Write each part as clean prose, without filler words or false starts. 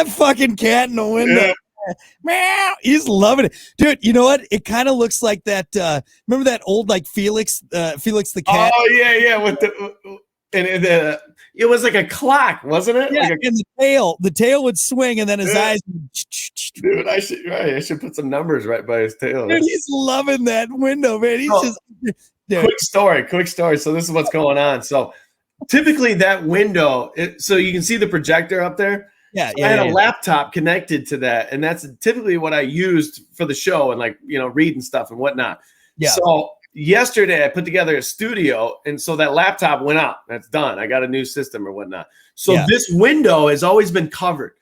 that fucking cat in the window. Yeah. Meow. He's loving it, dude. You know what? It kind of looks like that. Remember that old like Felix the cat? Oh yeah, with it was like a clock, wasn't it? Yeah, Like and the tail would swing, and then his eyes. dude, I should put some numbers right by his tail. Dude, he's loving that window, man. He's just dude. Quick story. So this is what's going on. So typically that window, so you can see the projector up there. Yeah, I had a laptop connected to that, and that's typically what I used for the show and like reading stuff and whatnot. Yeah. So yesterday I put together a studio, and so that laptop went out. That's done. I got a new system or whatnot. So this window has always been covered.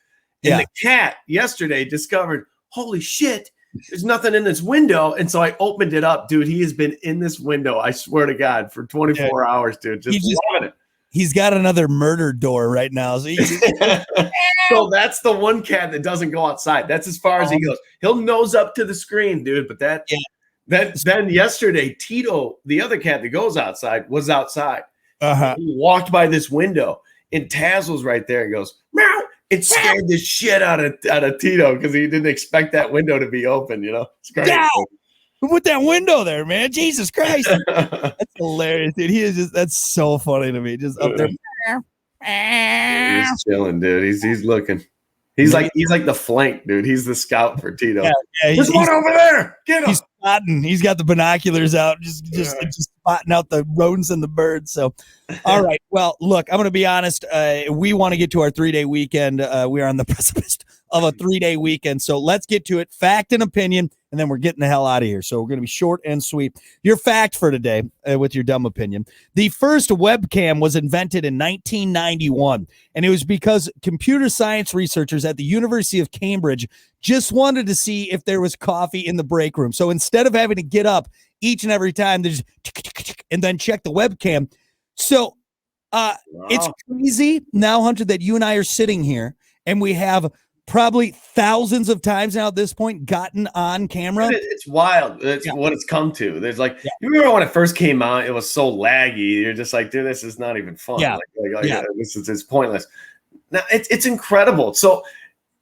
And the cat yesterday discovered, holy shit, there's nothing in this window. And so I opened it up, dude. He has been in this window, I swear to God, for 24 hours, dude. Just loving it. He's got another murder door right now. So, so that's the one cat that doesn't go outside. That's as far as he goes. He'll nose up to the screen, dude. But then yesterday, Tito, the other cat that goes outside, was outside. He walked by this window, and Taz was right there and goes, meow. It scared the shit out of Tito because he didn't expect that window to be open. It's great. Yeah. With that window there, man. Jesus Christ. That's hilarious, dude. He is that's so funny to me. Just up there. He's chilling, dude. He's looking. He's like the flank, dude. He's the scout for Tito. Yeah, there's one over there. Get him. He's spotting. He's got the binoculars out, just spotting out the rodents and the birds. So, all right. Well, look, I'm going to be honest. We want to get to our 3-day weekend. We are on the precipice of a 3-day weekend. So let's get to it. Fact and opinion, and then we're getting the hell out of here. So we're going to be short and sweet. Your fact for today, with your dumb opinion. The first webcam was invented in 1991, and it was because computer science researchers at the University of Cambridge just wanted to see if there was coffee in the break room. So instead of having to get up each and every time, they just and then check the webcam. So it's crazy now, Hunter, that you and I are sitting here and we have probably thousands of times now at this point gotten on camera. It's wild. It's what it's come to. There's you remember when it first came out, it was so laggy. You're just like, dude, this is not even fun. It's pointless. Now it's incredible. So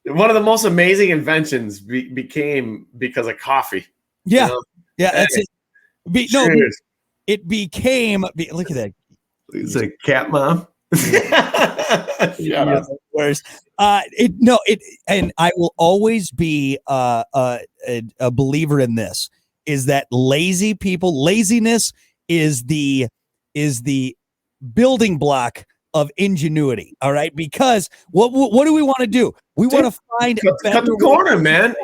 one of the most amazing inventions became because of coffee. Yeah. Yeah. That's it. It became, look at that. It's a cat mom. Worse. And I will always be a believer in this, is that laziness is the building block of ingenuity. All right. Because what do we want to do? We want to find cut the corner, man.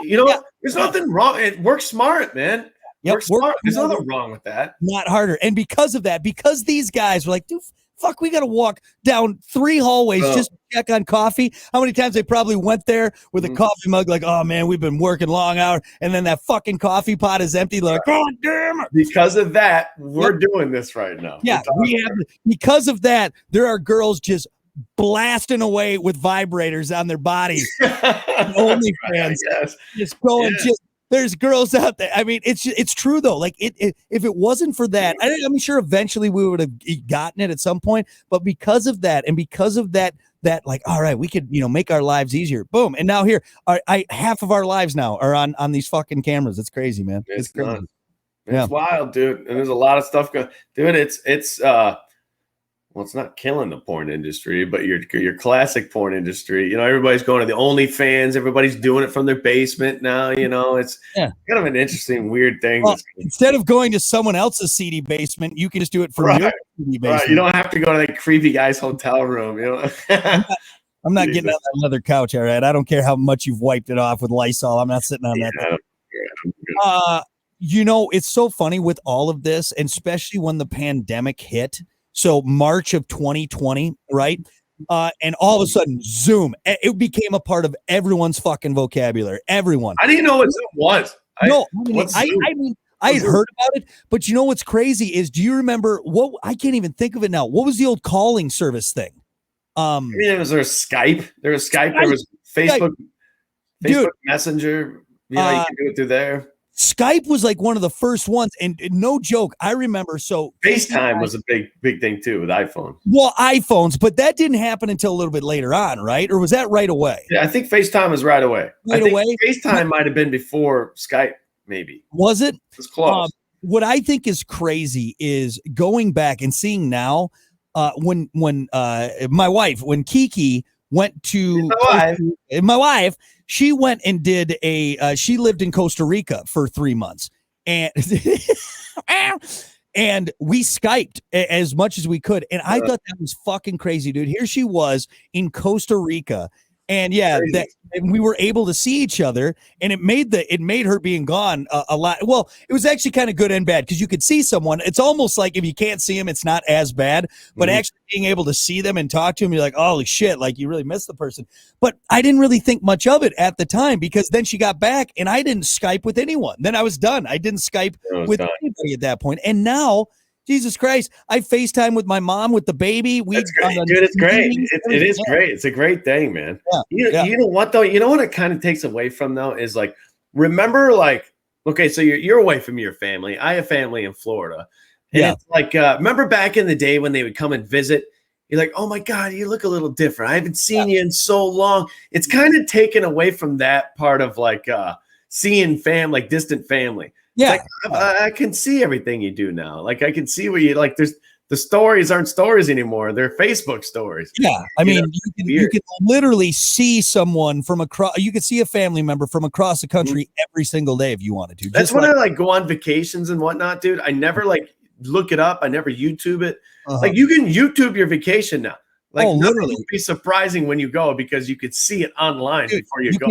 There's nothing wrong. It works smart, man. There's nothing wrong with that. Not harder. And because of that, because these guys were like, dude, fuck, we got to walk down 3 hallways just to check on coffee. How many times they probably went there with a coffee mug like, oh, man, we've been working long hours. And then that fucking coffee pot is empty. Like, God damn it. Because of that, we're doing this right now. Yeah, because of that, there are girls just blasting away with vibrators on their bodies. OnlyFans. Just going, there's girls out there. I mean, it's true though. Like if it wasn't for that, I'm sure eventually we would have gotten it at some point. But because of that, and because of that, like, all right, we could make our lives easier. Boom, and now here, half of our lives now are on these fucking cameras. It's crazy, man. It's crazy. It's wild, dude. And there's a lot of stuff going. Dude, it's it's not killing the porn industry, but your classic porn industry. Everybody's going to the OnlyFans. Everybody's doing it from their basement now. It's kind of an interesting, weird thing. Well, instead of going to someone else's seedy basement, you can just do it from your seedy basement. Right. You don't have to go to that creepy guy's hotel room. I'm not getting on that leather couch. All right. I don't care how much you've wiped it off with Lysol. I'm not sitting on that. It's so funny with all of this, and especially when the pandemic hit. So March of 2020, right? And all of a sudden, Zoom, it became a part of everyone's fucking vocabulary. Everyone. I didn't know what Zoom was. I had heard about it, but what's crazy is, do you remember I can't even think of it now. What was the old calling service thing? Was there Skype? There was Skype. There was Facebook. Facebook Messenger. You can do it through there. Skype was like one of the first ones, and no joke, I remember. So FaceTime was a big thing too with iPhone. Well, iPhones, but that didn't happen until a little bit later on, right? Or was that right away? Yeah, I think FaceTime was right away. Right away. FaceTime might have been before Skype, maybe. Was it? It was close. What I think is crazy is going back and seeing now when my wife, when Kiki went to my wife, she went and did she lived in Costa Rica for 3 months, and and we Skyped as much as we could, and I thought that was fucking crazy, dude. Here she was in Costa Rica, and and we were able to see each other, and it made her being gone a lot. Well, it was actually kind of good and bad because you could see someone. It's almost like if you can't see them, it's not as bad. But actually being able to see them and talk to them, you're like, holy shit, like you really miss the person. But I didn't really think much of it at the time because then she got back and I didn't Skype with anyone. Then I was done. I didn't Skype with anybody at that point. And now, Jesus Christ, I FaceTime with my mom with the baby. That's great, dude. It's great. It is great. It's a great thing, man. Yeah. You know what though? You know what it kind of takes away from though is like, remember, like, okay, so you're away from your family. I have family in Florida, and it's like, remember back in the day when they would come and visit. You're like, oh my God, you look a little different. I haven't seen you in so long. It's kind of taken away from that part of like seeing like distant family. Yeah, like, I can see everything you do now. Like I can see where you like. There's the stories aren't stories anymore; they're Facebook stories. Yeah, I mean, you can literally see someone from across. You can see a family member from across the country every single day if you wanted to. That's when I like go on vacations and whatnot, dude. I never like look it up. I never YouTube it. Like you can YouTube your vacation now. Like literally, it'd be surprising when you go because you could see it online before you go.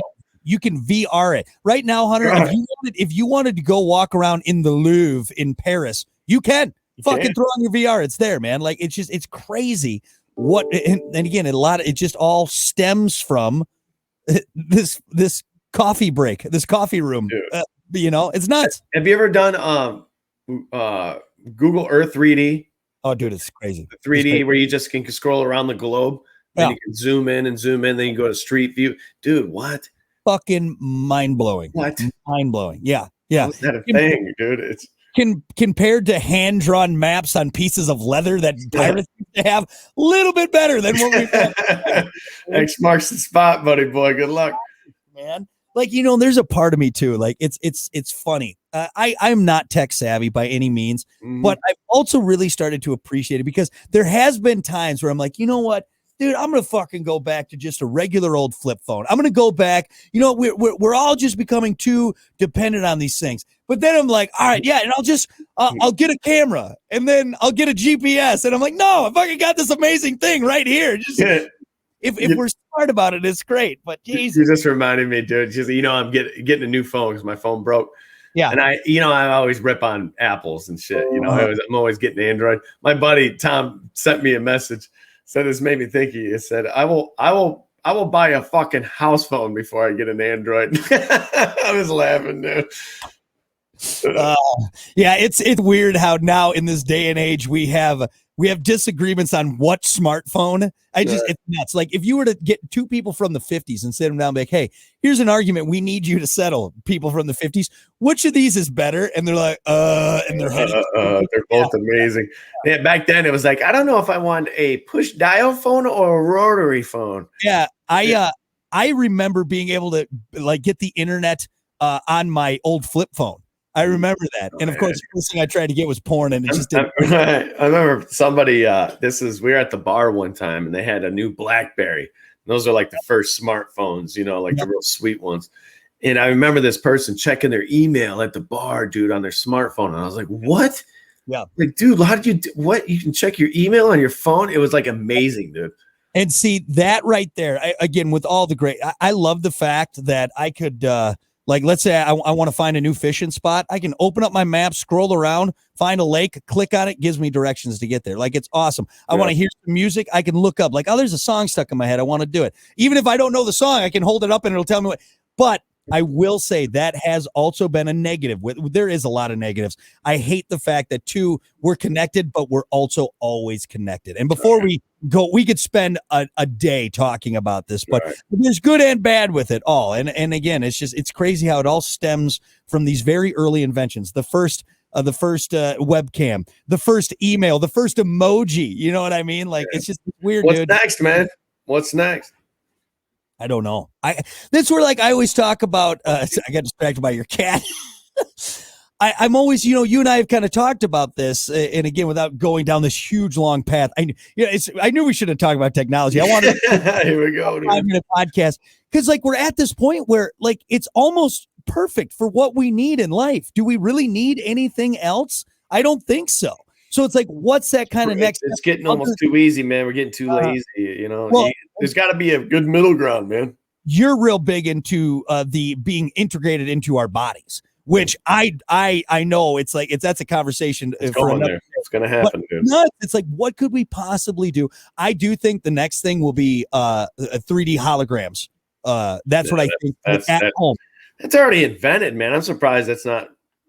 You can VR it right now, Hunter. Right. If you wanted to go walk around in the Louvre in Paris, you can. Fucking throw on your VR. It's there, man. Like it's crazy. What and again, it just all stems from this coffee break, this coffee room. It's nuts. Have you ever done Google Earth 3D? Oh, dude, it's crazy. 3D where you just can scroll around the globe. And you can zoom in, then you go to street view. Dude, what? Fucking mind-blowing. What? Mind-blowing. Yeah. Is that a thing, dude? It's compared to hand-drawn maps on pieces of leather that pirates used to have, a little bit better than what we've done. X marks the spot, buddy boy. Good luck. Man. Like, there's a part of me too. Like it's funny. I'm not tech savvy by any means, but I've also really started to appreciate it because there has been times where I'm like, you know what? Dude, I'm going to fucking go back to just a regular old flip phone. I'm going to go back. We're all just becoming too dependent on these things. But then I'm like, all right, and I'll get a camera and then I'll get a GPS. And I'm like, no, I fucking got this amazing thing right here. If we're smart about it, it's great. But Jesus. You just reminded me, dude. Just, I'm getting a new phone because my phone broke. Yeah. And I always rip on Apples and shit. I'm always getting Android. My buddy Tom sent me a message. So this made me think. He said, "I will buy a fucking house phone before I get an Android." I was laughing, dude. It's weird how now in this day and age we have disagreements on what smartphone. It's nuts. Like if you were to get two people from the 50s and sit them down and be like, hey, here's an argument we need you to settle, people from the 50s. Which of these is better? And they're like, and they're they're both amazing. Yeah, back then it was like, I don't know if I want a push dial phone or a rotary phone. Yeah, I remember being able to like get the internet on my old flip phone. I remember that. And of course, the first thing I tried to get was porn and it just didn't. I remember somebody, we were at the bar one time and they had a new BlackBerry. Those are like the first smartphones, the real sweet ones. And I remember this person checking their email at the bar, dude, on their smartphone. And I was like, what? Yeah. Like, dude, how did you do what? You can check your email on your phone? It was like amazing, dude. And see that right there, again, with all the great, I love the fact that I could, like, let's say I want to find a new fishing spot. I can open up my map, scroll around, find a lake, click on it, gives me directions to get there. Like, it's awesome. I want to hear some music. I can look up like, oh, there's a song stuck in my head. I want to do it. Even if I don't know the song, I can hold it up and it'll tell me what. But I will say that has also been a negative. There is a lot of negatives. I hate the fact that we're connected, but we're also always connected. And before we go, we could spend a day talking about this, but there's good and bad with it all. And again, it's crazy how it all stems from these very early inventions. The first webcam, the first email, the first emoji. You know what I mean? Like it's just weird. What's dude. next, man? What's next? I don't know. That's where like I always talk about. I got distracted by your cat. I'm always, you and I have kind of talked about this, and again, without going down this huge long path. I knew we should have talked about technology. I wanted here we go, 5-minute podcast because like we're at this point where like it's almost perfect for what we need in life. Do we really need anything else? I don't think so. So it's like, what's that kind of next? It's getting almost too easy, man. We're getting too lazy. Well, there's got to be a good middle ground, man. You're real big into the being integrated into our bodies, which I know it's like that's a conversation. It's going there. It's going to happen, dude. It's like, what could we possibly do? I do think the next thing will be 3D holograms. That's what I think at home. It's already invented, man. I'm surprised that's not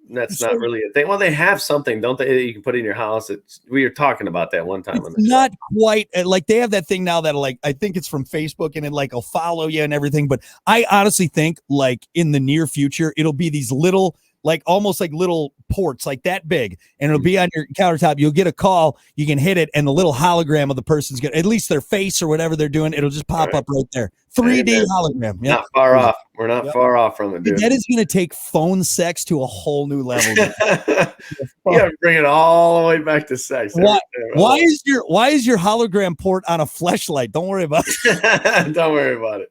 really a thing. Well, they have something, don't they? You can put in your house. We were talking about that one time. It's not quite like they have that thing now that like I think it's from Facebook and it like will follow you and everything. But I honestly think like in the near future it'll be these little like almost like little ports like that big, and it'll be on your countertop. You'll get a call, you can hit it, and the little hologram of the person's gonna, at least their face or whatever they're doing, it'll just pop up right there. 3D hologram. Yep. Not far off. We're not far off from it, dude. That is gonna take phone sex to a whole new level. Yeah, bring it all the way back to sex. Why is your hologram port on a fleshlight? Don't worry about it. Don't worry about it.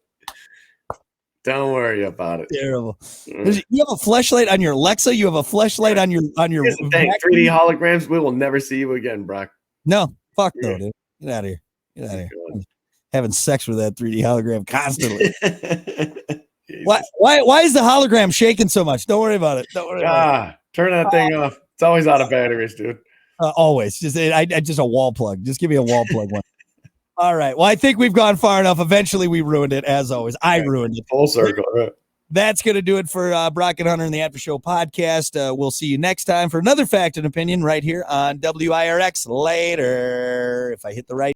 Don't worry about it. Terrible. You have a fleshlight on your Alexa. You have a fleshlight on your. Here's the thing, 3D holograms. We will never see you again, Brock. No, fuck no, dude. Get out of here. Get out of here. Having sex with that 3D hologram constantly. Why is the hologram shaking so much? Don't worry about it. Don't worry about it. Turn that thing off. It's always out of batteries, dude. Always. Just a wall plug. Just give me a wall plug one. All right. Well, I think we've gone far enough. Eventually, we ruined it, as always. I ruined it. Full circle. Right. That's going to do it for Brock and Hunter and the After Show podcast. We'll see you next time for another Fact and Opinion right here on WIRX. Later. If I hit the right